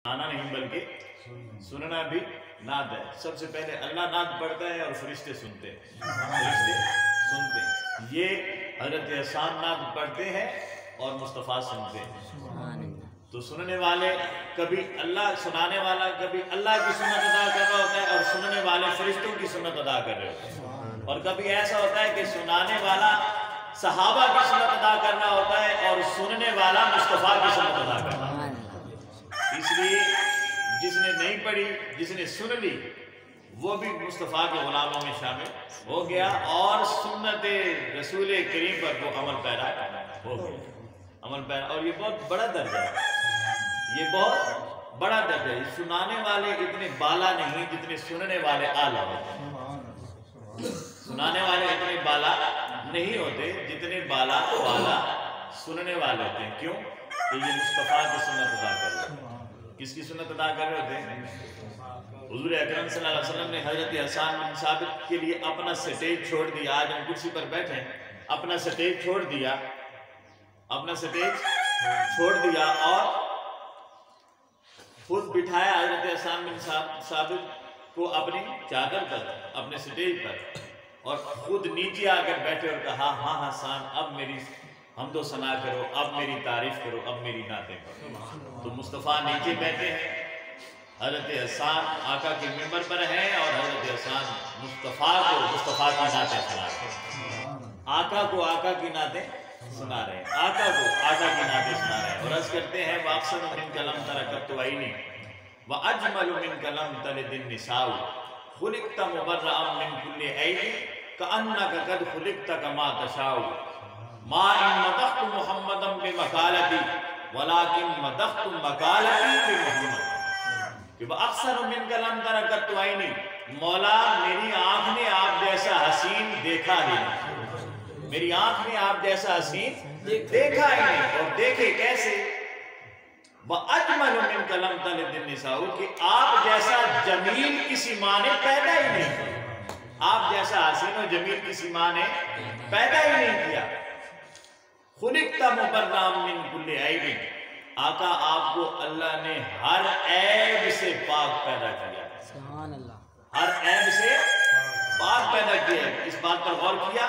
آنا نہیں بلکہ سننا بھی نعت ہے۔ سب سے پہلے اللہ نعت پڑھتا ہے اور فرشتے سنتے ہیں، فرشتے سنتے ہیں۔ یہ حضرت احسان نعت پڑھتے ہیں اور مصطفیٰ سنتے ہیں۔ تو سننے والے کبھی اللہ، سنانے والا کبھی اللہ کی سنت ادا کر رہا ہوتا ہے اور سننے والے فرشتوں کی سنت ادا کر رہے ہوتے ہیں، اور کبھی ایسا ہوتا ہے کہ سنانے والا صحابہ کی سنت ادا کرنا ہوتا ہے اور سننے والا مصطفیٰ کی سنت ادا کرنا ہوتا ہے۔ اس لیے جس نے نہیں پڑھی، جس نے سن لی، وہ بھی مصطفیٰ کے غلاموں میں شامل ہو گیا اور سنت رسول کریم پر وہ عمل پیرا ہو گیا، عمل پیرا۔ اور یہ بہت بڑا درجہ ہے، یہ بہت بڑا درجہ ہے۔ سنانے والے اتنے بالا نہیں جتنے سننے والے اعلیٰ ہوتے ہیں، سنانے والے اتنے بالا نہیں ہوتے جتنے بالا سننے والے ہوتے ہیں۔ کیوں؟ کہ یہ مصطفیٰ کی سنت ادا کر رہے ہیں۔ کس کی سنت ادا کر رہے ہوتے ہیں؟ حضور اکرم صلی اللہ علیہ وسلم نے حضرت حسان بن ثابت کے لیے اپنا سٹیج چھوڑ دیا۔ آج ہم کرسی پر بیٹھے ہیں، اپنا سٹیج چھوڑ دیا، اپنا سٹیج چھوڑ دیا اور خود بٹھایا حضرت حسان بن ثابت کو اپنی چادر پر، اپنے سٹیج پر، اور خود نیچے آ کر بیٹھے اور کہا ہاں حسان اب میری حمد و ثنا کرو، اب میری تعریف کرو، اب میری نعتیں کرو۔ تو مصطفیٰ نیچے بیٹھے ہیں، حضرت حسان آقا کے ممبر پر ہیں اور حضرت حسان مصطفیٰ کو مصطفیٰ کی نعتیں سنا رہے ہیں، آقا کو آقا کی نعتیں سنا رہے ہیں، آقا کو آقا کی نعتیں سنا رہے ہیں۔ اور عرض کرتے ہیں وَأَحْسَنُ مِنْكَ لَمْ تَرَ قَطُّ عَيْنِي وَأَجْمَلُ مِنْكَ لَمْ تَلِدِ النِّسَاءُ خُلِقْتَ مُبَرَّأً مِنْ كُلِّ عَيْبٍ كَأَنَّكَ قَدْ خُلِقْتَ كَمَا تَشَاءُ مَا إِن مَدَحْتُ مُحَمَّدًا بِمَقَالَتِي وَلَكِن مَدَحْتُ مَقَالَتِي بِمُحَمَّدٍ۔ کہ وَأَحْسَنُ مِنْكَ لَمْ تَرَ قَطُّ عَيْنِي، مولا میری آنکھ نے آپ جیسا حسین دیکھا ہی نہیں، میری آنکھ نے آپ جیسا حسین دیکھا ہی نہیں۔ اور دیکھے کیسے؟ وَأَجْمَلُ مِنْكَ لَمْ تَلِدِ النِّسَاءُ، کہ آپ جیسا جمیل کسی ماں نے پیدا ہی نہیں کیا، آپ جیسا حسین و جمیل کسی ماں نے پیدا ہی نہیں کیا۔ خُلِقْتَ مُبَرَّأً مِنْ كُلِّ عَيْبٍ، آقا آپ کو اللہ نے ہر عیب سے پاک پیدا کیا ہے، سبحان اللہ، ہر عیب سے پاک پیدا کیا ہے۔ اس بات پر غور کیا؟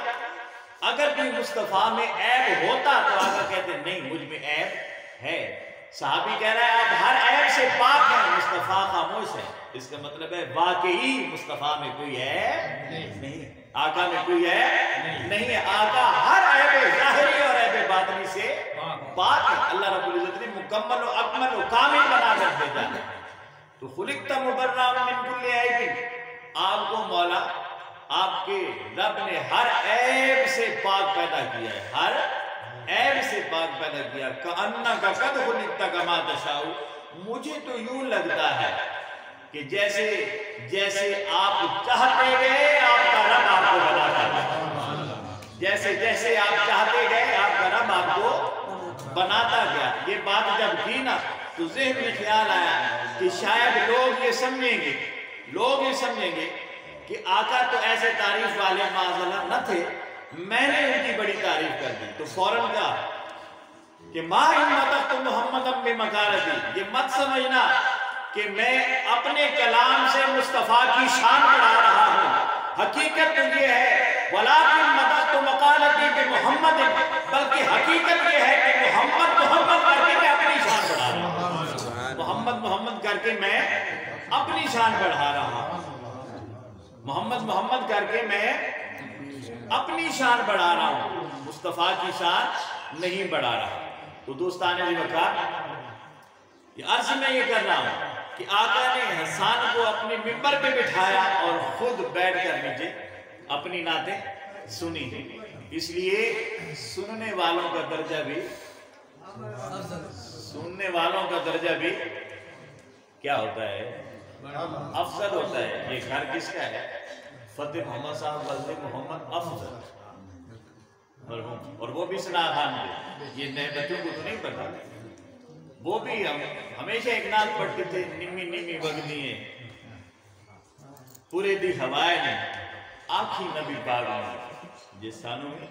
اگر کوئی مصطفیٰ میں عیب ہوتا تو آقا کہتے نہیں مجھ میں عیب ہے۔ صحابی کہہ رہا ہے آپ ہر عیب سے پاک ہیں، مصطفیٰ خاموش ہے۔ اس کا مطلب ہے واقعی مصطفیٰ میں کوئی عیب نہیں، آقا میں کوئی عیب نہیں ہے۔ آقا ہر عیب ظاہری اور عیب باطنی سے پاک ہے۔ اللہ رب العزت نے مکمل و اکمل و کامل بنا کر بھیجا ہے۔ تو خلقت مبرأ من کل عیب، آپ کو مولا، آپ کے رب نے ہر عیب سے پاک پیدا کیا ہے، ہر عیب سے پاک پیدا کیا۔ کأنک قد خلقت کما تشاء، مجھے تو یوں لگتا ہے کہ جیسے آپ چاہتے گئے آپ کا رب آپ کو بناتا گیا، جیسے آپ چاہتے گئے آپ کا رب آپ کو بناتا گیا۔ یہ بات جب کی نا تو ذہن میں خیال آیا کہ شاید لوگ یہ سمجھیں گے کہ آقا تو ایسے تعریف والے معاذاللہ نہ تھے، میں نے ان کی بڑی تعریف کر دی۔ تو فوراً کہا کہ ما ان مدحت محمدا بمقالتی، یہ مت سمجھنا کہ میں اپنے کلام سے مصطفیٰ کی شان بڑھا رہا ہوں، حقیقت تو یہ ہے وَلَٰكِن مَدَحْتُ مَقَالَتِي بِمُحَمَّدٍ، بلکہ حقیقت یہ ہے کہ محمد کر کے میں اپنی شان بڑھا رہا ہوں، محمد کر کے میں اپنی شان بڑھا رہا ہوں، محمد کر کے میں اپنی شان بڑھا رہا ہوں، مصطفیٰ کی شان نہیں بڑھا رہا۔ تو دوستان وقار، یہ عرض میں یہ کر رہا ہوں کہ آقا نے حسان کو اپنے ممبر پہ بٹھایا اور خود بیٹھ کر نیچے اپنی نعتیں سنی۔ اس لیے سننے والوں کا درجہ بھی کیا ہوتا ہے؟ افضل ہوتا ہے۔ یہ گھر کس کا ہے؟ فتح محمد صاحب والد محمد افضل، اور وہ بھی سنا خان کے، یہ نئے بچوں کو تو نہیں پتا، وہ بھی ہم ہمیشہ ایک نعت پڑھتے تھے، نمی نمی وگنیے پورے دی ہوائے نے آنکھی نبی پاک نے، جس سانوں میں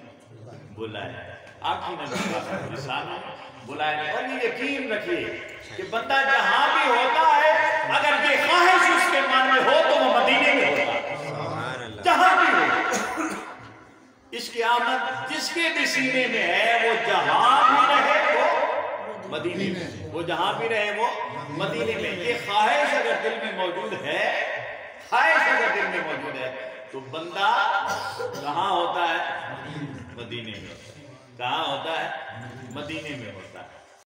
بلایا، آنکھی نہ لسانوں بلایا۔ اور یہ یقین رکھیے کہ بندہ جہاں بھی ہوتا ہے اگر یہ خواہش اس کے من میں ہو تو وہ مدینے میں ہوتا ہے، جہاں بھی ہو۔ اس کی آمد جس کے بھی سینے میں ہے وہ جہاں بھی رہے وہ مدینے میں، وہ جہاں بھی رہے وہ مدینے میں۔ یہ خواہش اگر دل میں موجود ہے، خواہش اگر دل میں موجود ہے تو بندہ کہاں ہوتا ہے؟ مدینے میں ہوتا ہے۔ کہاں ہوتا ہے؟ مدینے میں ہوتا ہے۔